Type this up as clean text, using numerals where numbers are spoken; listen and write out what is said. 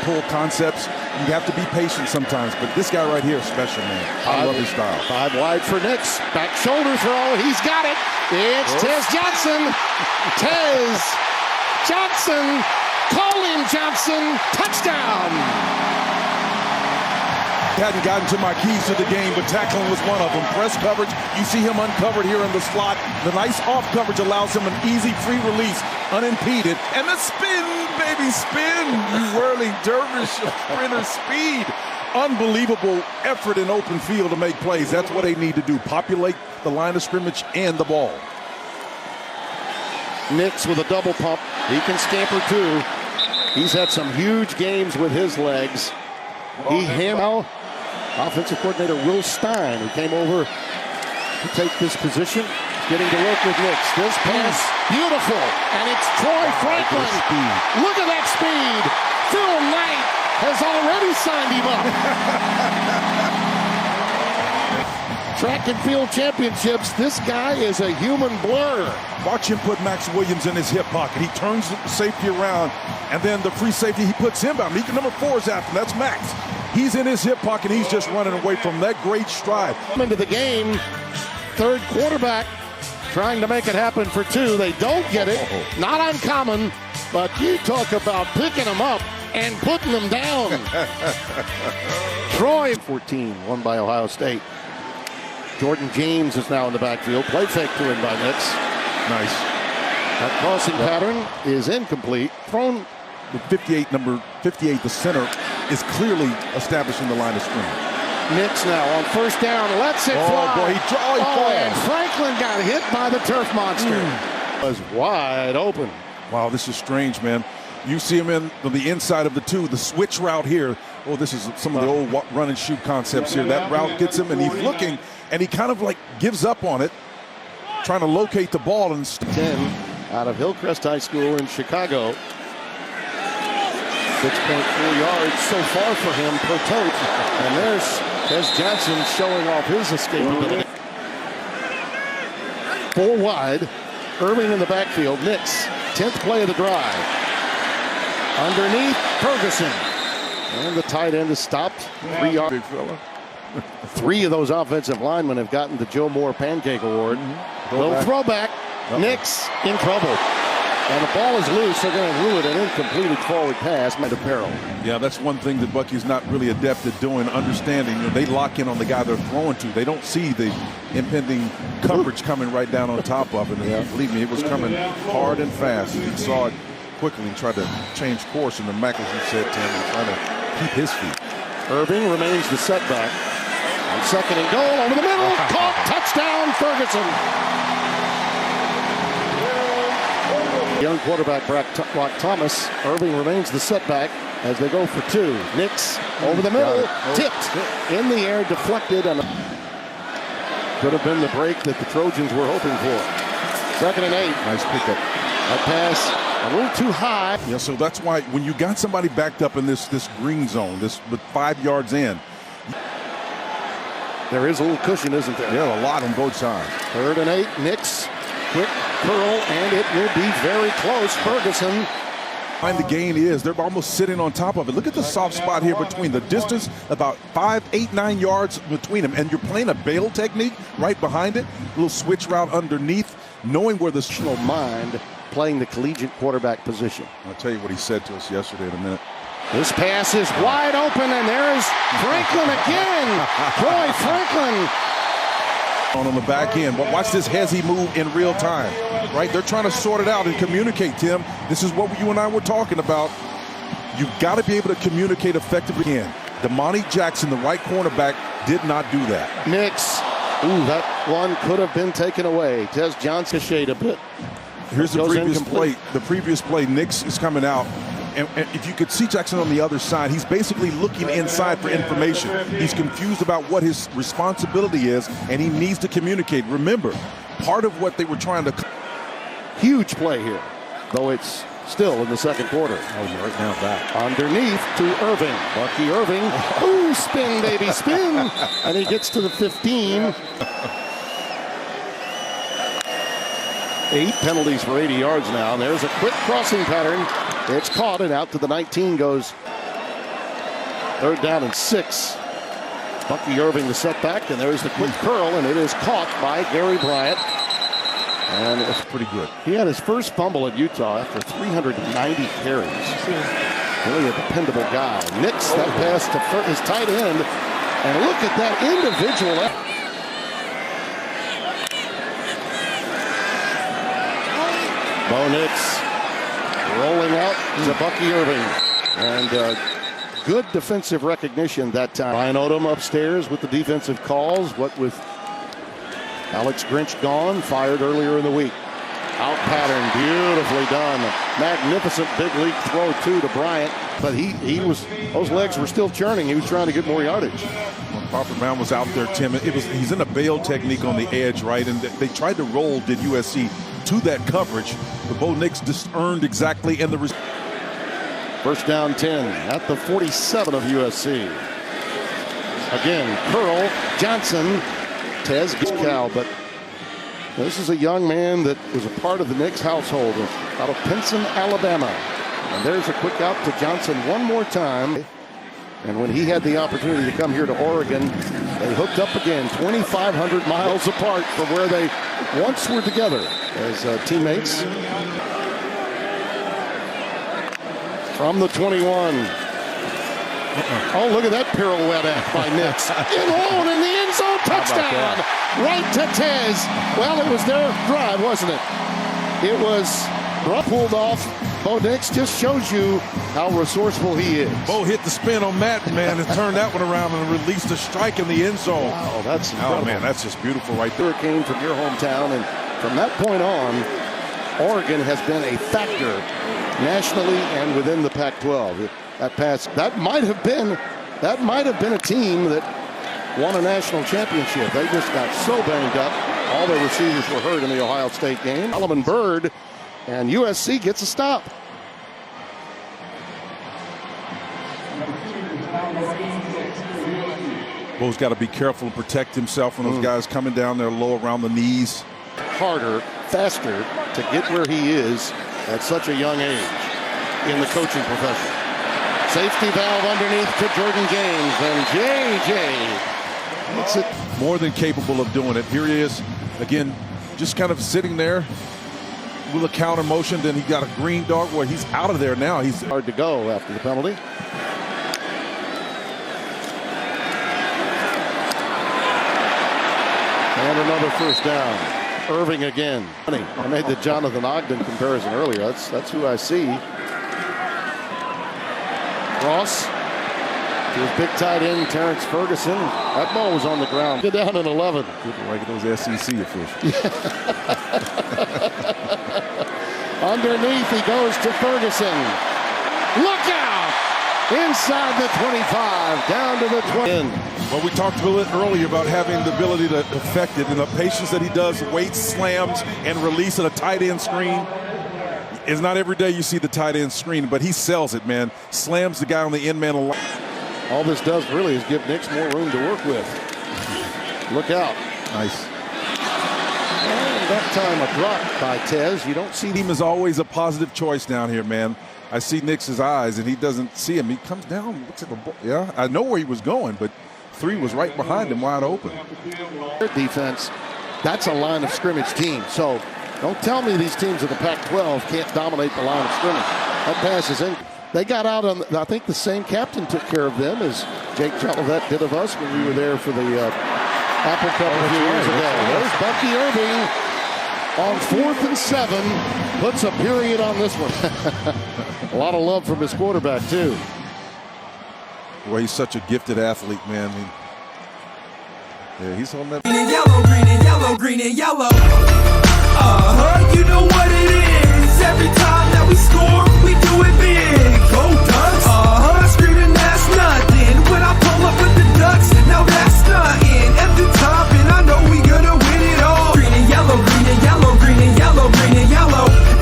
pull concepts. You have to be patient sometimes, but this guy right here is special, man. I love his style. 5 wide for Nix. Back shoulder throw. He's got it. It's Tez Johnson. Tez Johnson. Colin Johnson. Touchdown. Hadn't gotten to my keys to the game, but tackling was one of them. Press coverage, you see him uncovered here in the slot. The nice off coverage allows him an easy free release, unimpeded. And the spin, baby, spin. You whirling dervish, sprinter speed. Unbelievable effort in open field to make plays. That's what they need to do. Populate the line of scrimmage and the ball. Nix with a double pump. He can scamper too. He's had some huge games with his legs. He hammered. Offensive coordinator Will Stein, who came over to take this position, getting to work with Nix. This pass, beautiful, and it's Troy Franklin. Look at that speed. Phil Knight has already signed him up. Track and field championships, this guy is a human blur. Watch him put Max Williams in his hip pocket. He turns the safety around, and then the free safety, he puts him out. Number 4 is after him. That's Max. He's in his hip pocket. He's just running away from that great stride. Into the game, third quarterback trying to make it happen for 2. They don't get it. Not uncommon, but you talk about picking them up and putting them down. Troy 14, won by Ohio State. Jordan James is now in the backfield. Play fake to him by Nix. Nice. That crossing pattern is incomplete. Thrown. The 58, number 58, the center, is clearly establishing the line of scrimmage. Nix now on first down, lets it fly. Boy, he falls. And Franklin got hit by the turf monster. Was wide open. Wow, this is strange, man. You see him on the inside of the 2, the switch route here. Oh, this is some of the old run and shoot concepts here. That route gets him, and he's looking, and he kind of like gives up on it, trying to locate the ball. And 10 out of Hillcrest High School in Chicago. 6.4 yards so far for him per tote. And there's Tez Johnson showing off his escapability. 4 wide. Irving in the backfield. Nix, 10th play of the drive. Underneath, Ferguson. And the tight end is stopped. 3 yards. Big fella. 3 of those offensive linemen have gotten the Joe Moore Pancake Award. Little throwback. Nix in trouble. And the ball is loose. They're going to rule it an incompleted forward pass. Made a peril. Yeah, that's one thing that Bucky's not really adept at doing, understanding. They lock in on the guy they're throwing to. They don't see the impending coverage coming right down on top of it. And believe me, it was coming hard and fast. He saw it quickly and tried to change course. And the Mac, as you said, Tim, and trying to keep his feet. Irving remains the setback. On second and goal, over the middle. Caught. Touchdown, Ferguson. Young quarterback Brock Thomas. Irving remains the setback as they go for 2. Nix over the middle, tipped in the air, deflected, and could have been the break that the Trojans were hoping for. 2nd and 8. Nice pickup. That pass a little too high. Yeah, so that's why when you got somebody backed up in this green zone, with 5 yards in, there is a little cushion, isn't there? Yeah, a lot on both sides. 3rd and 8. Nix. Quick curl, and it will be very close. Ferguson. And the gain is, they're almost sitting on top of it. Look at the soft spot here between the distance, about 5, 8, 9 yards between them. And you're playing a bail technique right behind it. A little switch route underneath, knowing where the mind playing the collegiate quarterback position. I'll tell you what he said to us yesterday in a minute. This pass is wide open, and there's Franklin again. Troy Franklin. On the back end, but watch this hezzy move in real time, right? They're trying to sort it out and communicate, Tim. This is what you and I were talking about. You've got to be able to communicate effectively again. Damani Jackson, the right cornerback, did not do that. Nix. Ooh, that one could have been taken away. Tez Johnson shade a bit. Here's the previous play. The previous play, Nix is coming out. And if you could see Jackson on the other side, he's basically looking inside for information. He's confused about what his responsibility is, and he needs to communicate. Remember, part of what they were trying to... Huge play here, though it's still in the second quarter. Oh, right now back. Underneath to Irving. Bucky Irving. Ooh, spin, baby, spin. And he gets to the 15. 8 penalties for 80 yards now. And there's a quick crossing pattern. It's caught, and out to the 19 goes Third down and 6. Bucky Irving the setback, and there's the quick curl, and it is caught by Gary Bryant. And it's pretty good. He had his first fumble at Utah after 390 carries. Really a dependable guy. Nix, that pass to his tight end. And look at that individual. Bo Nix rolling out to Bucky Irving. And good defensive recognition that time. Ryan Odom upstairs with the defensive calls. What with Alex Grinch gone, fired earlier in the week. Out pattern, beautifully done. Magnificent big league throw too to Bryant, but those legs were still churning. He was trying to get more yardage. When Parker Brown was out there, Tim, he's in a bail technique on the edge, right? And they tried to roll, did USC, to that coverage. But Bo Nix just earned exactly in the. First down 10 at the 47 of USC. Again, Curl, Johnson, Tez gets Cal, but this is a young man that was a part of the Nix household out of Pinson, Alabama. And there's a quick out to Johnson one more time. And when he had the opportunity to come here to Oregon, they hooked up again, 2,500 miles apart from where they once were together as teammates. From the 21. Oh, look at that pirouette act by Nix. In the end zone, touchdown. Right to Tez. Well, it was their drive, wasn't it? It was pulled off. Bo Nix just shows you how resourceful he is. Bo hit the spin on Matt, man, and turned that one around and released a strike in the end zone. Wow, that's incredible. Oh, man, that's just beautiful right there. Came from your hometown, and from that point on, Oregon has been a factor nationally and within the Pac-12. That pass, that might have been a team that won a national championship. They just got so banged up. All their receivers were hurt in the Ohio State game. Solomon Bird, and USC gets a stop. Bo's got to be careful and protect himself when those guys coming down there low around the knees. Harder, faster to get where he is at such a young age in the coaching profession. Safety valve underneath to Jordan James, and JJ makes it. More than capable of doing it. Here he is, again, just kind of sitting there with a counter motion. Then he got a green dog. Well, he's out of there now. He's hard to go after the penalty. And another first down. Irving again. I made the Jonathan Ogden comparison earlier. That's who I see. Ross to his big tight end, Terrence Ferguson. That ball was on the ground. Get down in 11. Like those SEC officials. Underneath he goes to Ferguson. Look out! Inside the 25, down to the 20. Well, we talked a little earlier about having the ability to affect it and the patience that he does, weights, slams, and release in a tight end screen. It's not every day you see the tight end screen, but he sells it, man. Slams the guy on the end man. All this does really is give Nix more room to work with. Look out. Nice. And that time a drop by Tez. You don't see him is always a positive choice down here, man. I see Nix's eyes, and he doesn't see him. He comes down, looks at the ball. Yeah, I know where he was going, but 3 was right behind him, wide open. Their defense, that's a line of scrimmage team. So don't tell me these teams in the Pac-12 can't dominate the line of scrimmage. That pass is in. They got out on, I think the same captain took care of them as Jake Jolivet did of us when we were there for the Apple Cup a few years ago. There's Bucky Irving on 4th and 7. Puts a period on this one. A lot of love from his quarterback, too. Well, he's such a gifted athlete, man. Yeah, he's on that. Green and yellow, green and yellow, green and yellow. You know what it is. Every time that we score, we do it big.